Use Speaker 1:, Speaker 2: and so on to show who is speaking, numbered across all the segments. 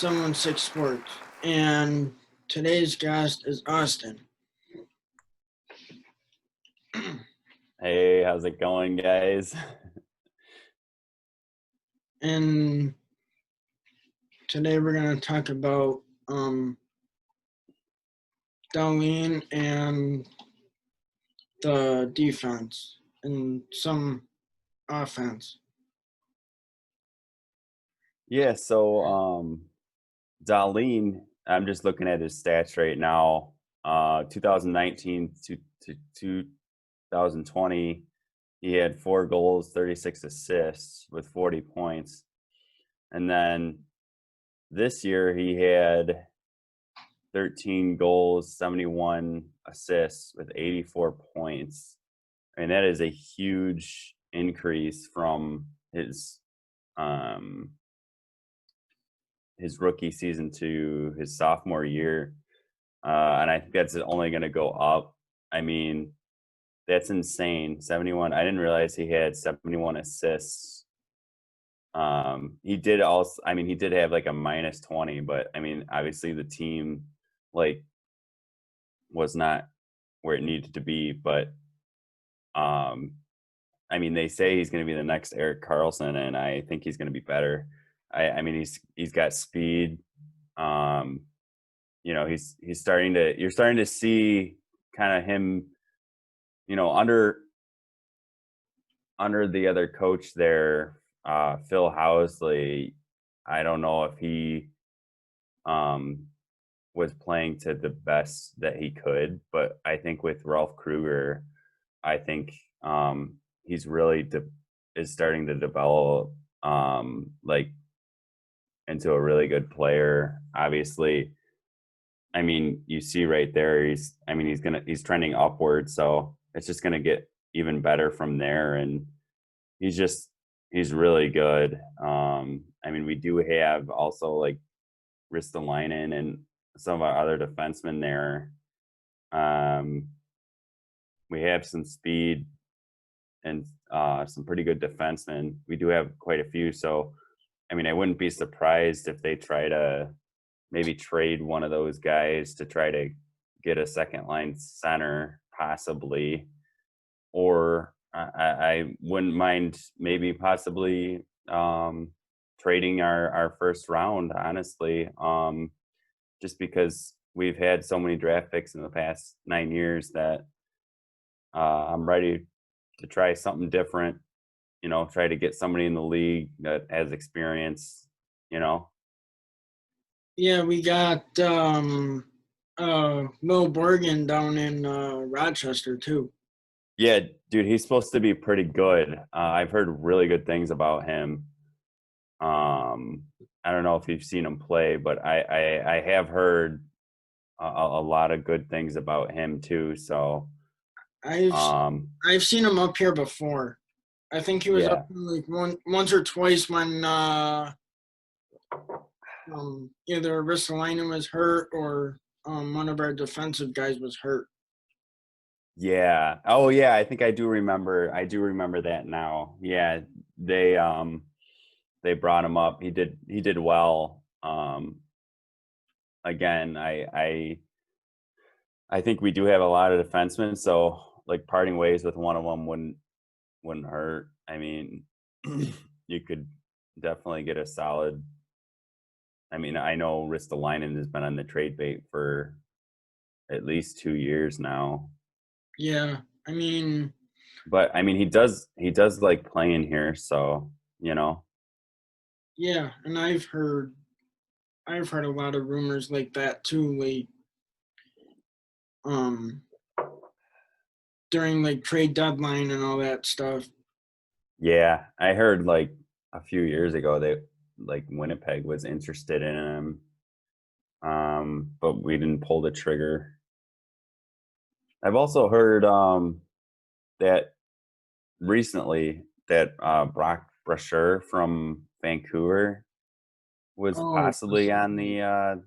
Speaker 1: 716 Sports, and today's guest is Austin.
Speaker 2: Hey, how's it going, guys?
Speaker 1: And today we're going to talk about Darlene and the defense and some offense.
Speaker 2: Yeah, so Darlene, I'm just looking at his stats right now. 2019 to 2020, he had 4 goals, 36 assists with 40 points. And then this year he had 13 goals, 71 assists with 84 points. And that is a huge increase from um his rookie season to his sophomore year. And I think that's only going to go up. I mean, that's insane. 71. I didn't realize he had 71 assists. He did also, I mean, he did have like a minus 20, but I mean, obviously the team like was not where it needed to be. But I mean, they say he's going to be the next Eric Carlson, and I think he's going to be better. I mean, he's got speed. He's starting to. You're starting to see kind of him, under the other coach there, Phil Housley. I don't know if he was playing to the best that he could, but I think with Ralph Kruger, I think he's really is starting to develop like into a really good player. Obviously, I mean, you see right there, he's trending upward, so it's just gonna get even better from there. And he's really good. I mean, we do have also like Ristolainen and some of our other defensemen there. We have some speed and some pretty good defensemen. We do have quite a few, so I mean, I wouldn't be surprised if they try to maybe trade one of those guys to try to get a second line center, possibly. Or I wouldn't mind maybe possibly trading our first round, honestly, just because we've had so many draft picks in the past 9 years that I'm ready to try something different. Try to get somebody in the league that has experience.
Speaker 1: Yeah, we got Will Borgen down in Rochester too.
Speaker 2: Yeah, dude, he's supposed to be pretty good. I've heard really good things about him. I don't know if you've seen him play, but I have heard a lot of good things about him too. So
Speaker 1: I've seen him up here before. I think he was
Speaker 2: yeah,
Speaker 1: up like once or twice when either Ristolainen was hurt or one of our defensive guys was hurt.
Speaker 2: yeah. Oh yeah, I think I do remember. I do remember that now. Yeah, they brought him up. He did well. Again, I think we do have a lot of defensemen, so like parting ways with one of them wouldn't hurt. I mean, you could definitely get a solid. I mean, I know Ristolainen has been on the trade bait for at least 2 years now.
Speaker 1: Yeah, I mean,
Speaker 2: But I mean, he does like playing here, so
Speaker 1: yeah, and I've heard a lot of rumors like that too, like um during like trade deadline and all that stuff.
Speaker 2: Yeah, I heard like a few years ago that like Winnipeg was interested in him, but we didn't pull the trigger. I've also heard that recently that Brock Brasher from Vancouver was
Speaker 1: Oh,
Speaker 2: possibly on the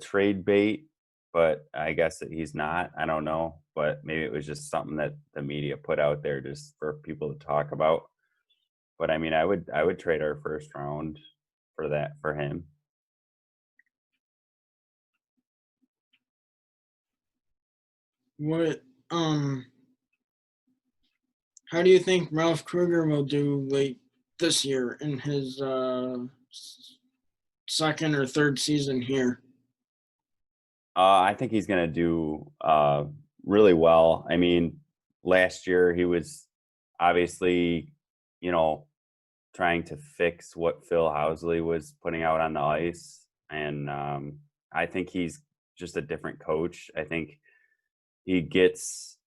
Speaker 2: trade bait, but I guess that he's not. I don't know, but maybe it was just something that the media put out there just for people to talk about. But I mean, I would trade our first round for him.
Speaker 1: what how do you think Ralph Kruger will do like this year in his second or third season here?
Speaker 2: I think he's going to do really well. I mean, last year he was obviously, you know, trying to fix what Phil Housley was putting out on the ice, and I think he's just a different coach. I think he gets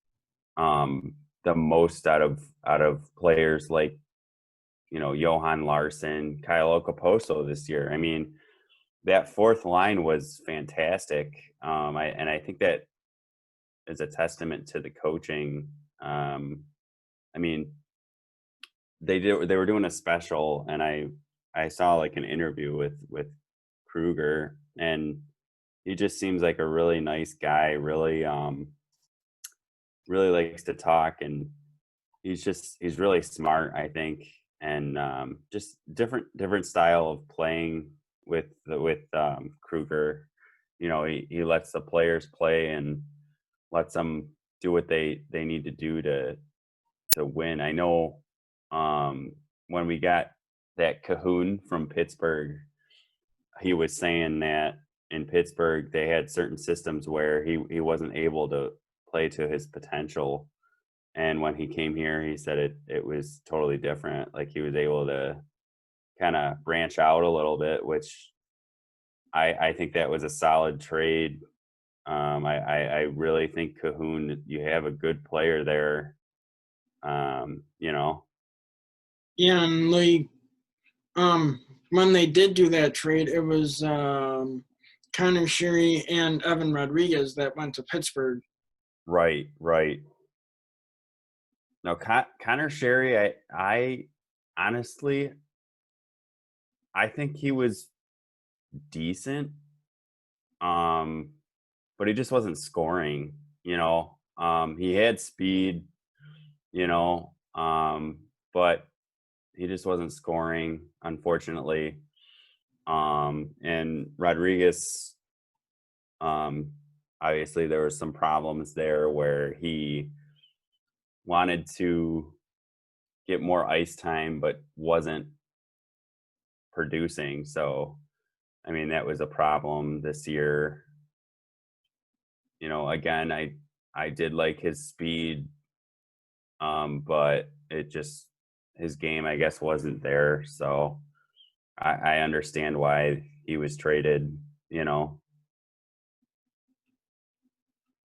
Speaker 2: the most out of players like Johan Larson, Kyle Okaposo this year. I mean, that fourth line was fantastic. I think that is a testament to the coaching. I mean, they were doing a special, and I saw like an interview with Kruger, and he just seems like a really nice guy. Really likes to talk, and he's really smart, I think, and just different style of playing with Kruger. He lets the players play and lets them do what they need to do to win. I know when we got that Cahoon from Pittsburgh, he was saying that in Pittsburgh they had certain systems where he wasn't able to play to his potential, and when he came here, he said it was totally different. Like he was able to kind of branch out a little bit, which I think that was a solid trade. I really think Cahoon, you have a good player there. You know,
Speaker 1: Yeah, and like when they did do that trade, it was Connor Sherry and Evan Rodriguez that went to Pittsburgh.
Speaker 2: right, right. No, Connor Sherry, I honestly, I think he was decent, um, but he just wasn't scoring. He had speed, you know, but he just wasn't scoring, unfortunately. And Rodriguez, um, obviously, there were some problems there where he wanted to get more ice time, but wasn't producing. So, I mean, that was a problem this year. Again, I did like his speed, but it just his game, I guess, wasn't there. So I understand why he was traded. You know,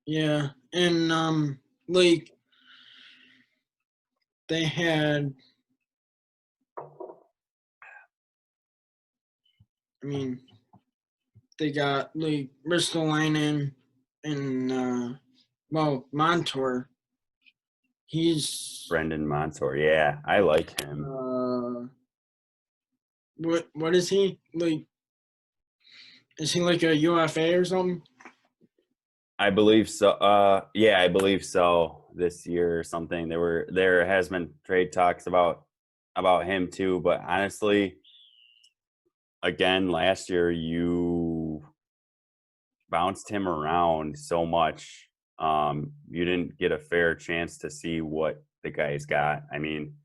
Speaker 1: Yeah, and like they had, I mean, they got like Ristolainen and well Montour. He's
Speaker 2: Brendan Montour. Yeah, I like him.
Speaker 1: what is he like? Is he like a UFA or something?
Speaker 2: I believe so. Yeah, I believe so. This year or something. There has been trade talks about him too. But honestly, again, last year you bounced him around so much. You didn't get a fair chance to see what the guy's got. I mean,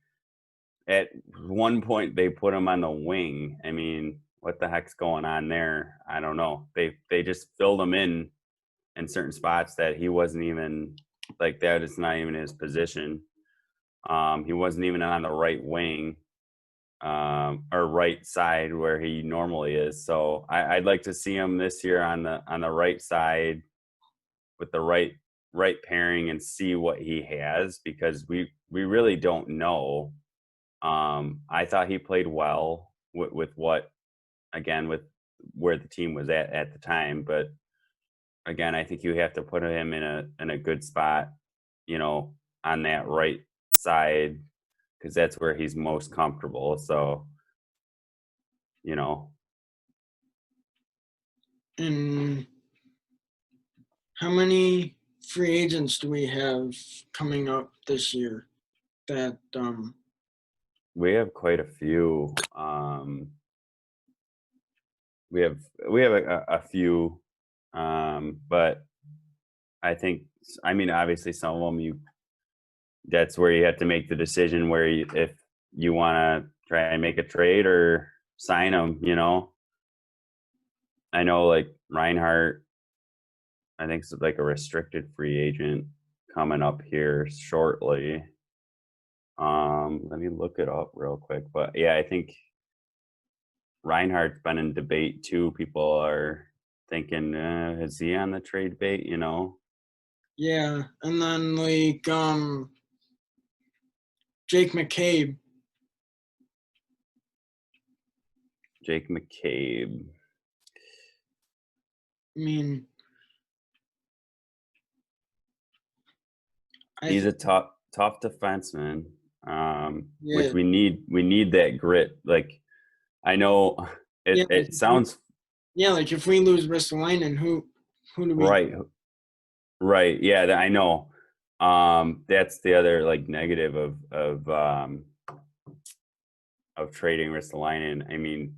Speaker 2: at one point they put him on the wing. I mean, what the heck's going on there? I don't know. They just filled him in certain spots that he wasn't even like that is not even his position. He wasn't even on the right wing or right side where he normally is. So I'd like to see him this year on the right side with the right pairing and see what he has because we really don't know. I thought he played well with what again with where the team was at the time, but again, I think you have to put him in a good spot, on that right side because that's where he's most comfortable. So, you know,
Speaker 1: And how many free agents do we have coming up this year? That
Speaker 2: we have quite a few. We have we have a few, but I think I mean, obviously some of them that's where you have to make the decision where if you want to try and make a trade or sign them, I know like Reinhardt, I think it's like a restricted free agent coming up here shortly. Let me look it up real quick. But yeah, I think Reinhardt's been in debate too. People are thinking, is he on the trade bait,
Speaker 1: Yeah, and then like Jake McCabe.
Speaker 2: Jake McCabe.
Speaker 1: I mean,
Speaker 2: He's a tough defenseman, which
Speaker 1: yeah,
Speaker 2: we need. We need that grit. Like I know
Speaker 1: yeah,
Speaker 2: it sounds
Speaker 1: yeah. Like if we lose Ristolainen, who do we?
Speaker 2: right, right. Yeah, I know. That's the other like negative of trading Ristolainen. I mean,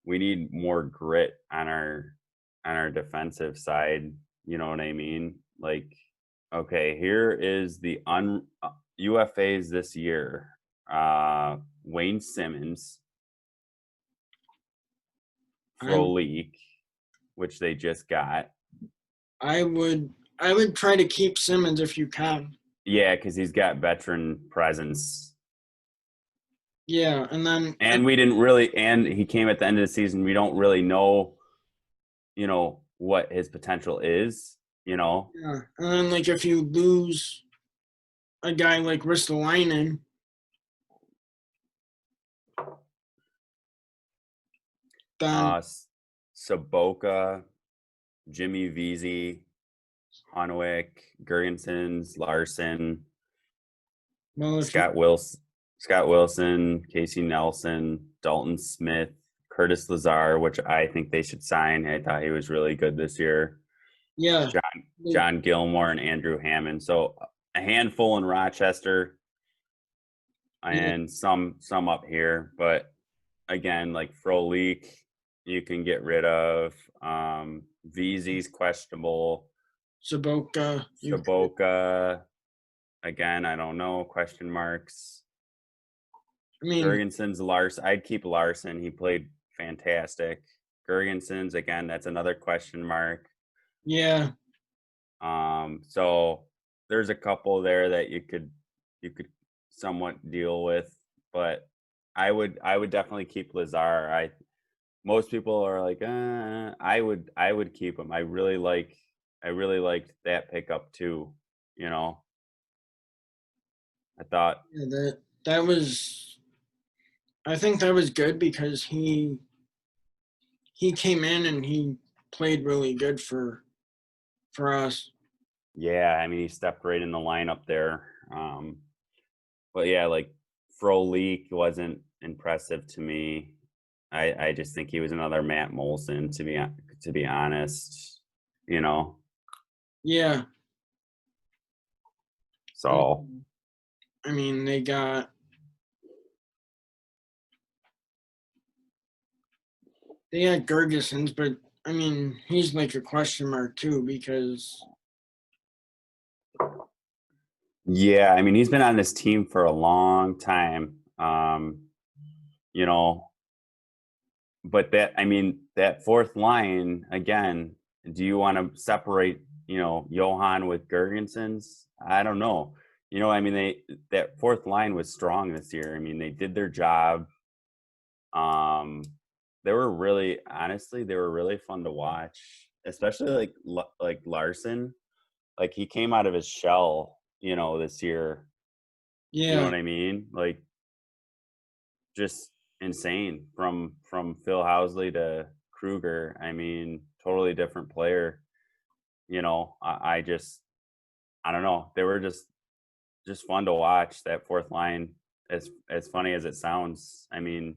Speaker 2: we need more grit on our defensive side. You know what I mean? Like, okay, here is the UFAs this year. Wayne Simmons,
Speaker 1: I
Speaker 2: Frolik, which they just got.
Speaker 1: I would try to keep Simmons if you can.
Speaker 2: Yeah, because he's got veteran presence.
Speaker 1: Yeah, and then
Speaker 2: And we didn't really, and he came at the end of the season. We don't really know, what his potential is.
Speaker 1: yeah, and then like if you lose a guy like Ristolainen, then
Speaker 2: Saboka, Jimmy Vesey, Hanwick, Gergensons, Larson,
Speaker 1: well, if you
Speaker 2: Scott Wilson, Casey Nelson, Dalton Smith, Curtis Lazar, which I think they should sign. I thought he was really good this year.
Speaker 1: yeah,
Speaker 2: John Gilmore and Andrew Hammond. So a handful in Rochester
Speaker 1: yeah,
Speaker 2: and some up here. But again, like Frolik, you can get rid of. VZ's questionable.
Speaker 1: Saboka,
Speaker 2: Saboka, again, I don't know. Question marks.
Speaker 1: I mean,
Speaker 2: Gergensons, Larson. I'd keep Larson. He played fantastic. Gergensons, again, that's another question mark.
Speaker 1: yeah,
Speaker 2: So there's a couple there that you could somewhat deal with, but I would definitely keep Lazar. Most people are like, I would keep him. I really liked that pickup too. I thought,
Speaker 1: yeah, that was. I think that was good because he came in and he played really good for us.
Speaker 2: yeah, I mean, he stepped right in the lineup there. But yeah, like Frolik wasn't impressive to me. I just think he was another Matt Molson to be honest. You know,
Speaker 1: Yeah,
Speaker 2: so
Speaker 1: I mean they had Gergesons, but I mean he's like a question mark too because
Speaker 2: yeah, I mean, he's been on this team for a long time. You know, but that fourth line again, do you want to separate, Johan with Gergensons? I don't know. I mean, that fourth line was strong this year. I mean, they did their job. Um, they were really, honestly, they were really fun to watch, especially like Larson. Like he came out of his shell, this year. You know
Speaker 1: yeah,
Speaker 2: what I mean? Like just insane from Phil Housley to Kruger. I mean, totally different player. I don't know. They were just fun to watch. That fourth line, as funny as it sounds. I mean,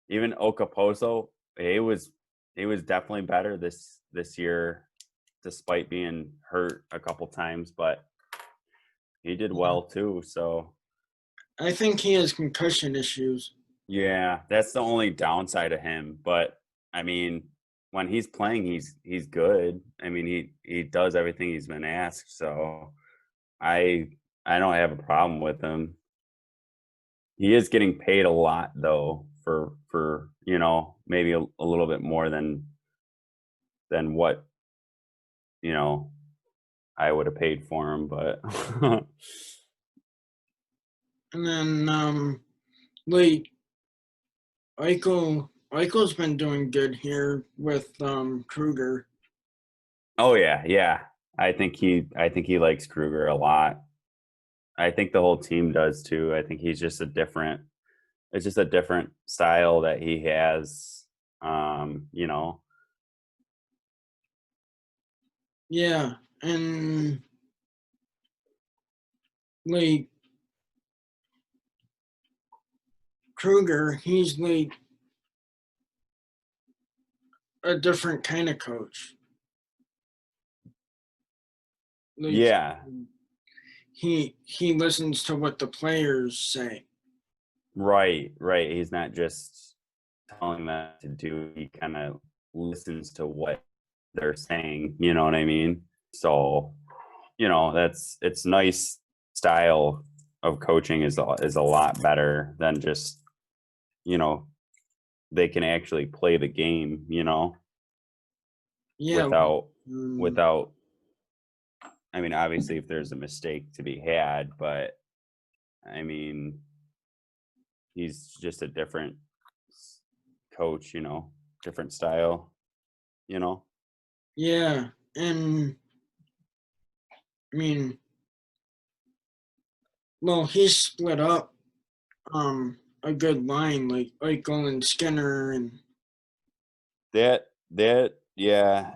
Speaker 2: even Okaposo, he was definitely better this year, despite being hurt a couple times, but he did well too. So
Speaker 1: I think he has concussion issues.
Speaker 2: yeah, that's the only downside of him. But I mean, when he's playing, he's good. I mean, he does everything he's been asked, so I I don't have a problem with him. He is getting paid a lot though for maybe a little bit more than what you know I would have paid for him, but
Speaker 1: And then like Eichel's been doing good here with Kruger.
Speaker 2: oh yeah. I think he likes Kruger a lot. I think the whole team does too. I think it's just a different style that he has. You know,
Speaker 1: Yeah, and like Kruger, he's like a different kind of coach. Like
Speaker 2: yeah,
Speaker 1: he listens to what the players say.
Speaker 2: right. He's not just telling them to do. He kind of listens to what they're saying. You know what I mean? So it's nice style of coaching is a lot better than just you know they can actually play the game.
Speaker 1: Yeah,
Speaker 2: Without
Speaker 1: um,
Speaker 2: without I mean, obviously, if there's a mistake to be had, but I mean, he's just a different coach, different style, you know.
Speaker 1: yeah, and I mean, well, he's split up a good line like Eichel and Skinner and
Speaker 2: Yeah,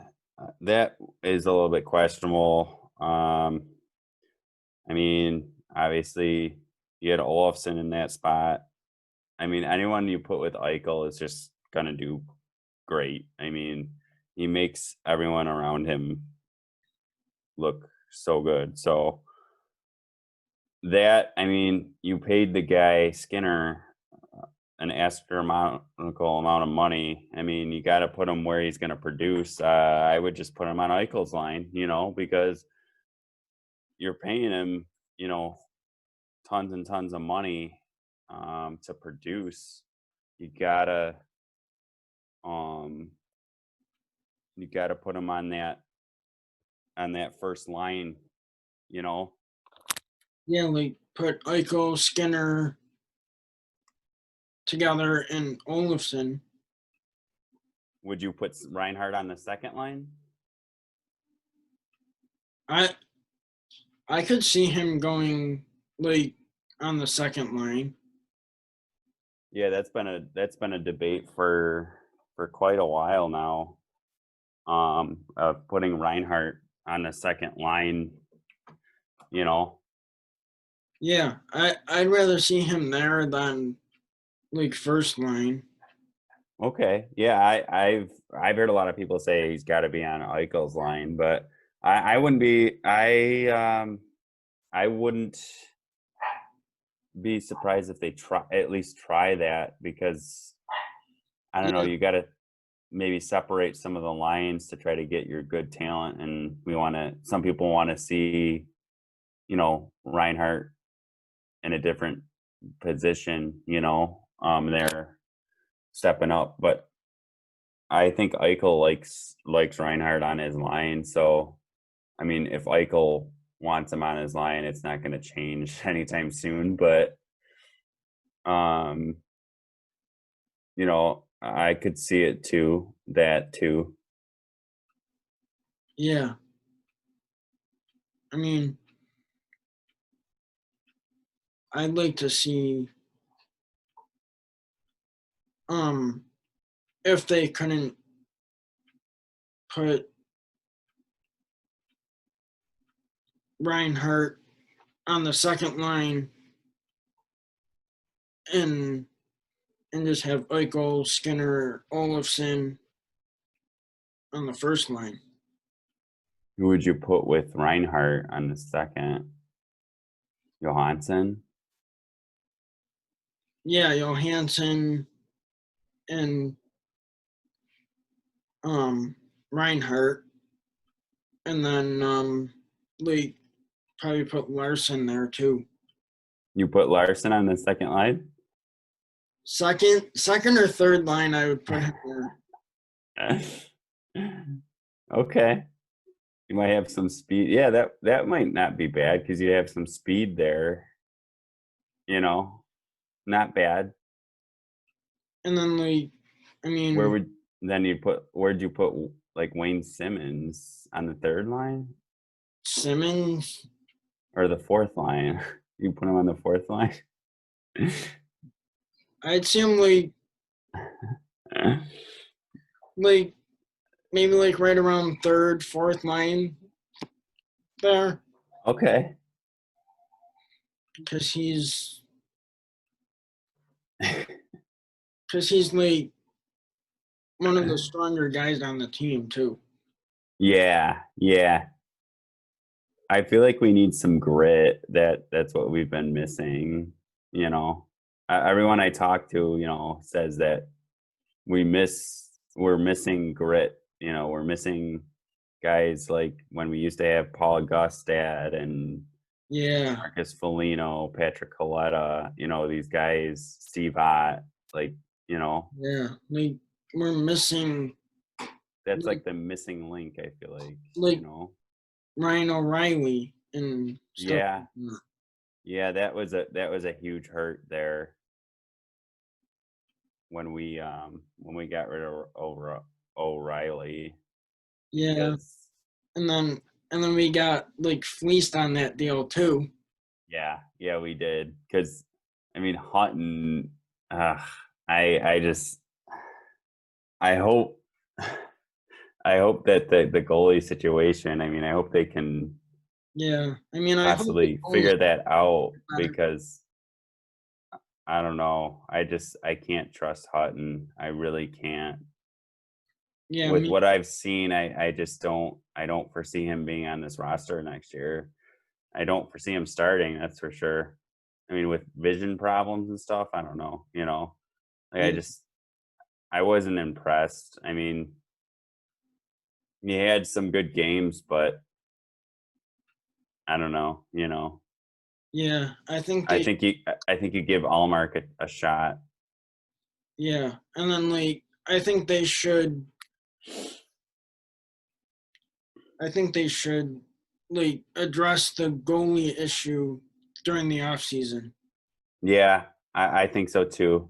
Speaker 2: that is a little bit questionable. I mean, obviously, you had Olofsson in that spot. I mean, anyone you put with Eichel is just gonna do great. I mean, he makes everyone around him look so good. So I mean, you paid the guy Skinner an astronomical amount of money. I mean, you got to put him where he's going to produce. I would just put him on Eichel's line, because you're paying him, tons and tons of money to produce. You gotta, um, you gotta put him on that first line, you know.
Speaker 1: yeah, like put Eichel, Skinner together and Olofsson.
Speaker 2: Would you put Reinhardt on the second line?
Speaker 1: I I could see him going like on the second line.
Speaker 2: Yeah, that's been a debate for quite a while now. Of putting Reinhardt on the second line, you know.
Speaker 1: Yeah, I'd rather see him there than like first line.
Speaker 2: Okay, yeah, I've heard a lot of people say he's got to be on Eichel's line, but I wouldn't be I wouldn't be surprised if they at least try that because I don't know,
Speaker 1: Yeah,
Speaker 2: you got to maybe separate some of the lines to try to get your good talent, and some people want to see Reinhardt in a different position, they're stepping up. But I think Eichel likes Reinhardt on his line. So I mean, if Eichel wants him on his line, it's not going to change anytime soon. But um, I could see it too. That too.
Speaker 1: yeah. I mean, I'd like to see um if they couldn't put Reinhardt on the second line and just have Eichel, Skinner, Olofsson on the first line.
Speaker 2: Who would you put with Reinhardt on the second? Johansson?
Speaker 1: Yeah, Johansson and Reinhardt, and then like probably put Larson there too.
Speaker 2: You put Larson on the second line?
Speaker 1: Second or third line, I would put him there.
Speaker 2: Okay. You might have some speed. Yeah, that might not be bad because you have some speed there. You know, not bad.
Speaker 1: And then I
Speaker 2: Where
Speaker 1: mean
Speaker 2: would then you put? Where'd you put like Wayne Simmons on the third line
Speaker 1: Simmons.
Speaker 2: or the fourth line? You put him on the fourth line.
Speaker 1: I'd see him like maybe like right around third, fourth line there,
Speaker 2: Okay.
Speaker 1: because he's like one of the stronger guys on the team too.
Speaker 2: Yeah, yeah. I feel like we need some grit. That's what we've been missing. You know, everyone I talk to, says that we're missing grit. We're missing guys like when we used to have Paul Gustad and
Speaker 1: Yeah,
Speaker 2: Marcus Foligno, Patrick Coletta. These guys, Steve Ott. Like,
Speaker 1: yeah. Like we're missing
Speaker 2: that's
Speaker 1: like
Speaker 2: like the missing link. I feel like,
Speaker 1: like Ryan O'Reilly and stuff
Speaker 2: Yeah,
Speaker 1: like that.
Speaker 2: yeah. That was a huge hurt there when we got rid of O'Reilly
Speaker 1: Yeah,
Speaker 2: because
Speaker 1: and then we got like fleeced on that deal too.
Speaker 2: yeah we did because I mean Hutton uh, I just I hope I hope that the goalie situation, I mean, I hope they can
Speaker 1: Yeah, I mean, I hope the
Speaker 2: possibly
Speaker 1: goalies
Speaker 2: figure that out
Speaker 1: better.
Speaker 2: because I don't know, I can't trust Hutton. I really can't.
Speaker 1: Yeah,
Speaker 2: With what I've seen, I just don't foresee him being on this roster next year. I don't foresee him starting, that's for sure. I mean, with vision problems and stuff, I don't know, like
Speaker 1: yeah,
Speaker 2: I wasn't impressed. I mean, he had some good games, but I don't know.
Speaker 1: yeah.
Speaker 2: I think you give Allmark a shot.
Speaker 1: Yeah, and then I think they should. I think they should address the goalie issue during the off season.
Speaker 2: Yeah, I think so too.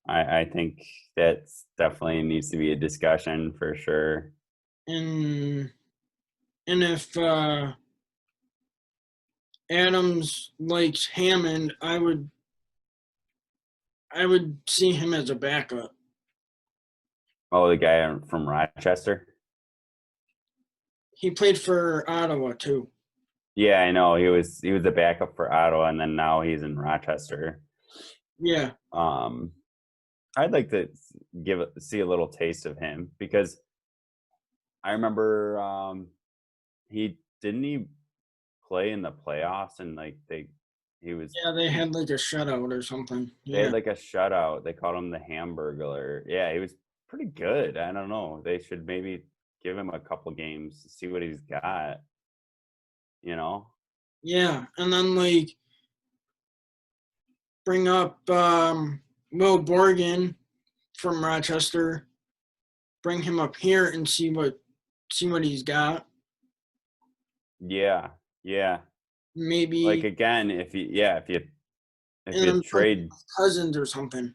Speaker 2: I think that definitely needs to be a discussion for sure.
Speaker 1: And if Adams likes Hammond, I would see him as a backup.
Speaker 2: Oh, the guy from Rochester.
Speaker 1: He played for Ottawa too.
Speaker 2: Yeah, I know. He was a backup for Ottawa, and then now he's in Rochester.
Speaker 1: Yeah,
Speaker 2: Um, I'd like to see a little taste of him because I remember he play in the playoffs and like he was
Speaker 1: yeah. They
Speaker 2: he
Speaker 1: had a shutout or something.
Speaker 2: they had
Speaker 1: Yeah,
Speaker 2: like a shutout. They called him the Hamburglar. Yeah, he was pretty good. I don't know. They should maybe give him a couple games, see what he's got. You know?
Speaker 1: yeah. And then bring up Will Borgen from Rochester. Bring him up here and see what he's got.
Speaker 2: Yeah, yeah. Like
Speaker 1: Maybe
Speaker 2: again, if
Speaker 1: and
Speaker 2: you
Speaker 1: then put
Speaker 2: trade
Speaker 1: Cousins or something.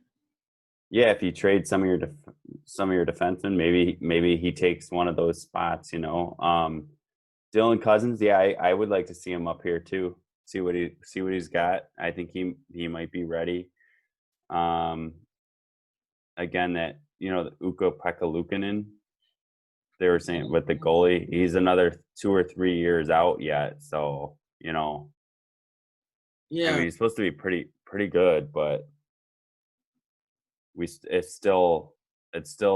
Speaker 2: if you trade some of your defensemen, maybe he takes one of those spots. Dylan Cousins, yeah, I would like to see him up here too. See what he's got. I think he might be ready. Um, again, that the Ukko Pekka they were saying with the goalie, he's another 2 or 3 years out yet. So I
Speaker 1: Yeah,
Speaker 2: mean, he's supposed to be pretty good, but it's still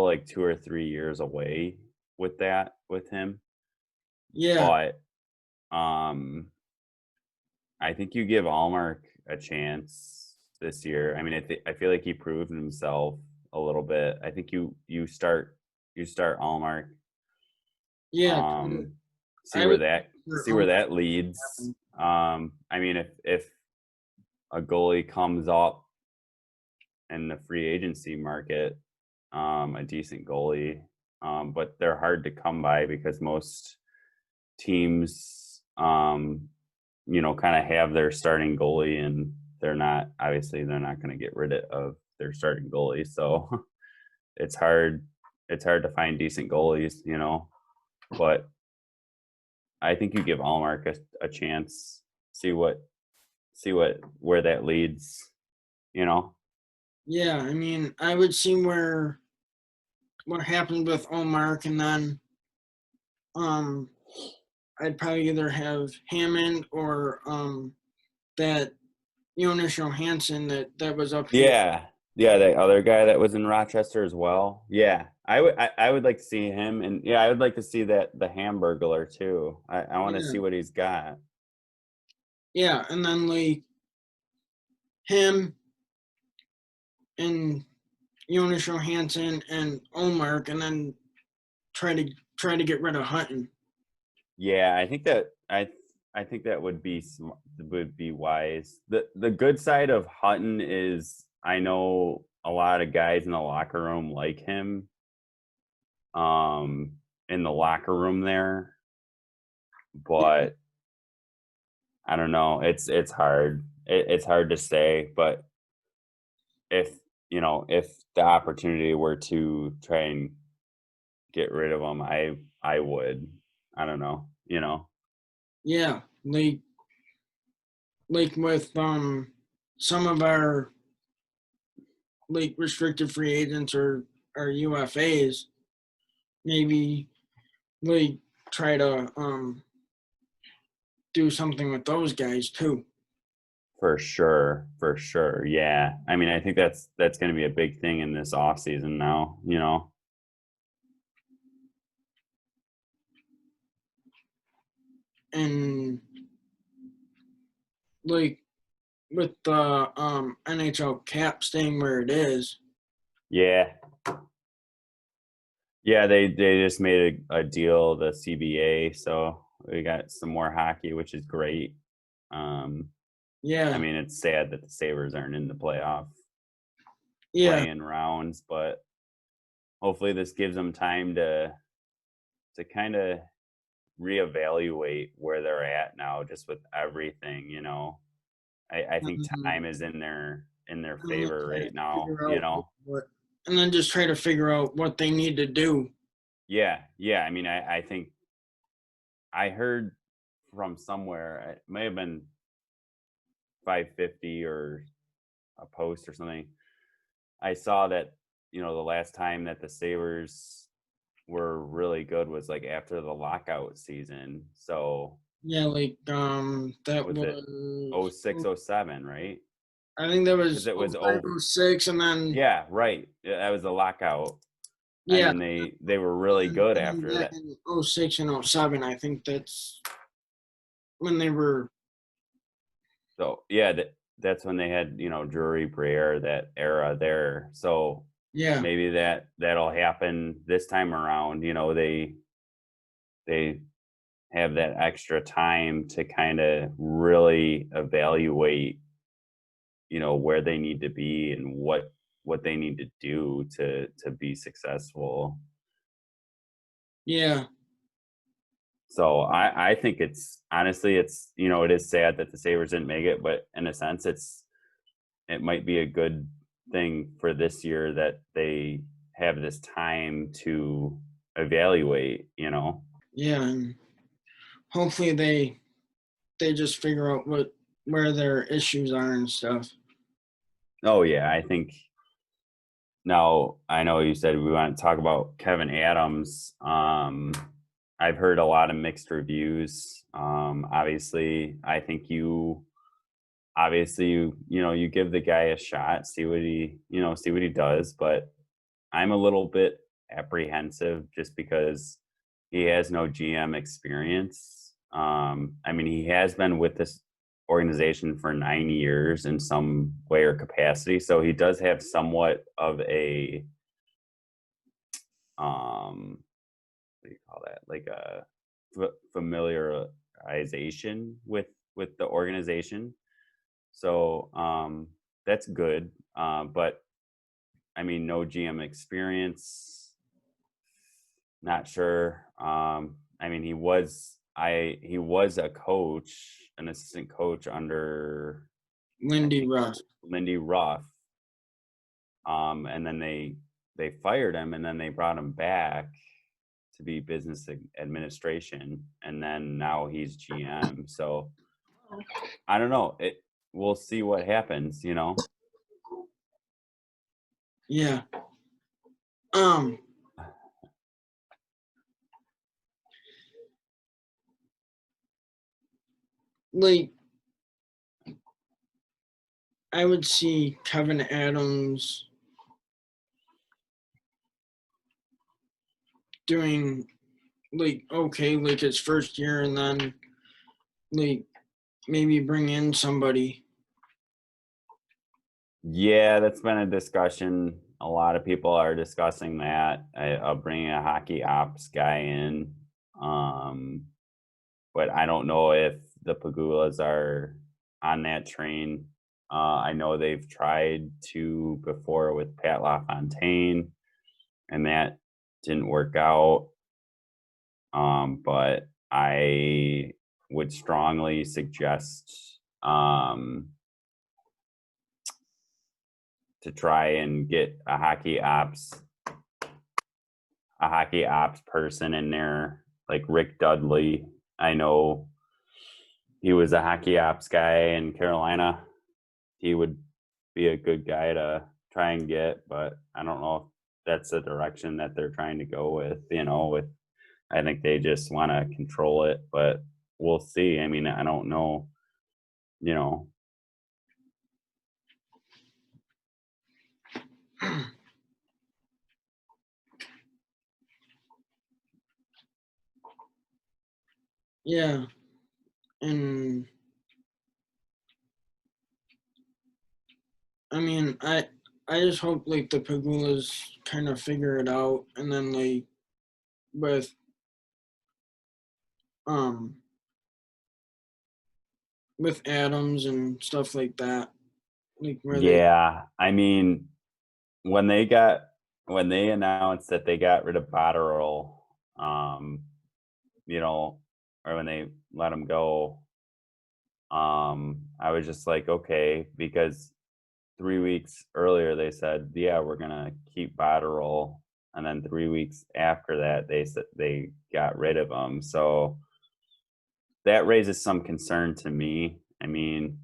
Speaker 2: like 2 or 3 years away with him.
Speaker 1: yeah,
Speaker 2: But um, I think you give Allmark a chance this year. I mean, I feel like he proved himself a little bit. I think you start Allmark.
Speaker 1: Yeah,
Speaker 2: See
Speaker 1: I
Speaker 2: where
Speaker 1: would
Speaker 2: that
Speaker 1: for
Speaker 2: see where that leads. I mean, if a goalie comes up in the free agency market, a decent goalie, but they're hard to come by because most teams, kind of have their starting goalie, and they're not going to get rid of their starting goalie. So it's hard. It's hard to find decent goalies. But I think you give Allmark a chance. See what where that leads.
Speaker 1: yeah. I mean, I would see what happened with Omar, and then um, I'd probably either have Hammond or that Jonas Johansson that was up here.
Speaker 2: Yeah, the other guy that was in Rochester as well. Yeah, I would like to see him, and yeah, I would like to see that the Hamburglar too. I want to
Speaker 1: Yeah,
Speaker 2: see what he's got.
Speaker 1: yeah, and then like him and Jonas Johansson and Omar, and then try to get rid of Hutton.
Speaker 2: Yeah, I think that would be wise. The good side of Hutton is I know a lot of guys in the locker room like him. Um, in the locker room there, but I don't know. It's hard. It's hard to say, but if the opportunity were to try and get rid of him, I would. I don't know.
Speaker 1: Yeah, like with some of our like restricted free agents or UFAs, maybe like try to do something with those guys too.
Speaker 2: For sure, for sure. Yeah. I mean, I think that's going to be a big thing in this off season now.
Speaker 1: And like with the NHL cap staying where it is.
Speaker 2: Yeah. Yeah, they just made a deal, the CBA, so we got some more hockey, which is great. Um, I
Speaker 1: Yeah,
Speaker 2: mean, it's sad that the Sabres aren't in the playoff
Speaker 1: yeah,
Speaker 2: playing rounds, but hopefully this gives them time to kind of reevaluate where they're at now, just with everything. I think
Speaker 1: um,
Speaker 2: time is in their
Speaker 1: and then
Speaker 2: favor
Speaker 1: try to
Speaker 2: right now,
Speaker 1: figure
Speaker 2: you
Speaker 1: out
Speaker 2: know.
Speaker 1: what, and then just try to figure out what they need to do.
Speaker 2: Yeah. I mean, I think I heard from somewhere, it may have been 550 or a post or something. I saw that, the last time that the Sabres were really good was like after the lockout season. So
Speaker 1: Yeah, like that
Speaker 2: was it
Speaker 1: was
Speaker 2: 06, 07, right?
Speaker 1: I think that
Speaker 2: Because
Speaker 1: was
Speaker 2: it was
Speaker 1: 05,
Speaker 2: oh
Speaker 1: 06, and then
Speaker 2: yeah, right. Yeah, that was the lockout. And
Speaker 1: yeah,
Speaker 2: then they were really good
Speaker 1: and then
Speaker 2: after
Speaker 1: back
Speaker 2: that.
Speaker 1: in 06 and 07, I think that's when they were.
Speaker 2: So yeah, that's when they had, Drury, Briere, that era there. So
Speaker 1: Yeah,
Speaker 2: maybe that'll happen this time around. They have that extra time to kind of really evaluate, where they need to be and what they need to do to be successful.
Speaker 1: yeah,
Speaker 2: So I think it's honestly it is sad that the Sabres didn't make it, but in a sense it might be a good thing for this year that they have this time to evaluate.
Speaker 1: yeah, and hopefully they just figure out where their issues are and stuff.
Speaker 2: Oh yeah, I think now I know you said we want to talk about Kevin Adams. I've heard a lot of mixed reviews. Obviously, I think you give the guy a shot, see what he does, but I'm a little bit apprehensive just because he has no GM experience. I mean, he has been with this organization for 9 years in some way or capacity. So he does have somewhat of a, what do you call that? Like a familiarization with the organization. So that's good. But I mean, no GM experience. Not sure. I mean, he was a coach, an assistant coach under
Speaker 1: Lindy Ruff.
Speaker 2: Lindy Ruff. And then they fired him, and then they brought him back to be business administration, and then now he's GM. So I don't know. We'll see what happens, you know.
Speaker 1: Yeah. Like, I would see Kevin Adams doing like okay, like his first year, and then like maybe bring in somebody.
Speaker 2: Yeah, that's been a discussion. A lot of people are discussing that. I'll bring a hockey ops guy in. But I don't know if the Pagulas are on that train. I know they've tried to before with Pat LaFontaine, and that didn't work out. But I would strongly suggest to try and get a hockey ops person in there, like Rick Dudley. I know he was a hockey ops guy in Carolina. He would be a good guy to try and get, but I don't know if that's the direction that they're trying to go with, you know, I think they just want to control it, but we'll see. I mean, I don't know, you know.
Speaker 1: Yeah. And I mean, I just hope like the Pagulas kind of figure it out, and then like with um with Adams and stuff like that, like where they
Speaker 2: Yeah, I mean, when they announced that they got rid of Botterill, you know, or when they let him go, I was just like, okay, because 3 weeks earlier they said, yeah, we're gonna keep Botterill, and then 3 weeks after that they said they got rid of him. So that raises some concern to me. I mean,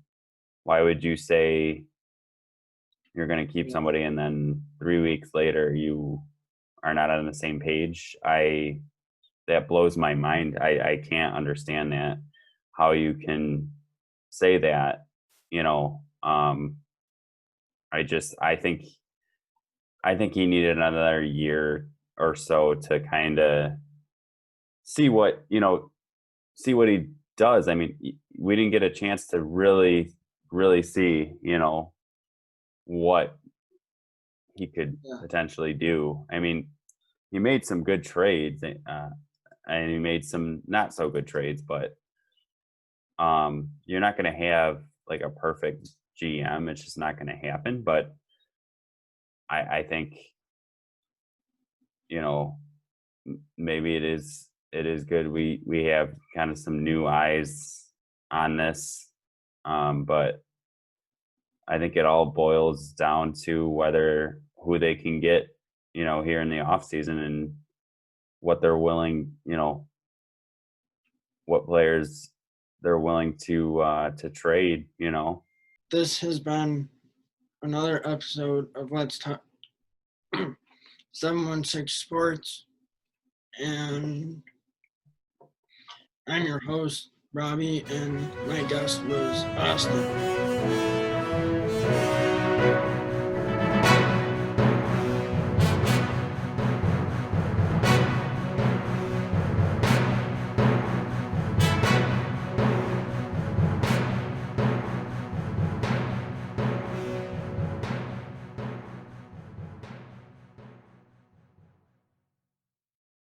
Speaker 2: why would you say you're going to keep somebody and then 3 weeks later you are not on the same page? That blows my mind. I can't understand that, how you can say that, you know. I think he needed another year or so to kind of see what, you know, see what he does. I mean, we didn't get a chance to really see, you know, what he could potentially do. I mean, he made some good trades, and he made some not so good trades, but you're not going to have like a perfect GM. It's just not going to happen. But I think, you know, maybe it is good. We have kind of some new eyes on this, but I think it all boils down to who they can get, you know, here in the off season, and what they're willing, you know, what players they're willing to trade, you know.
Speaker 1: This has been another episode of Let's Talk 716 Sports, and I'm your host, Robby, and my guest was Austin.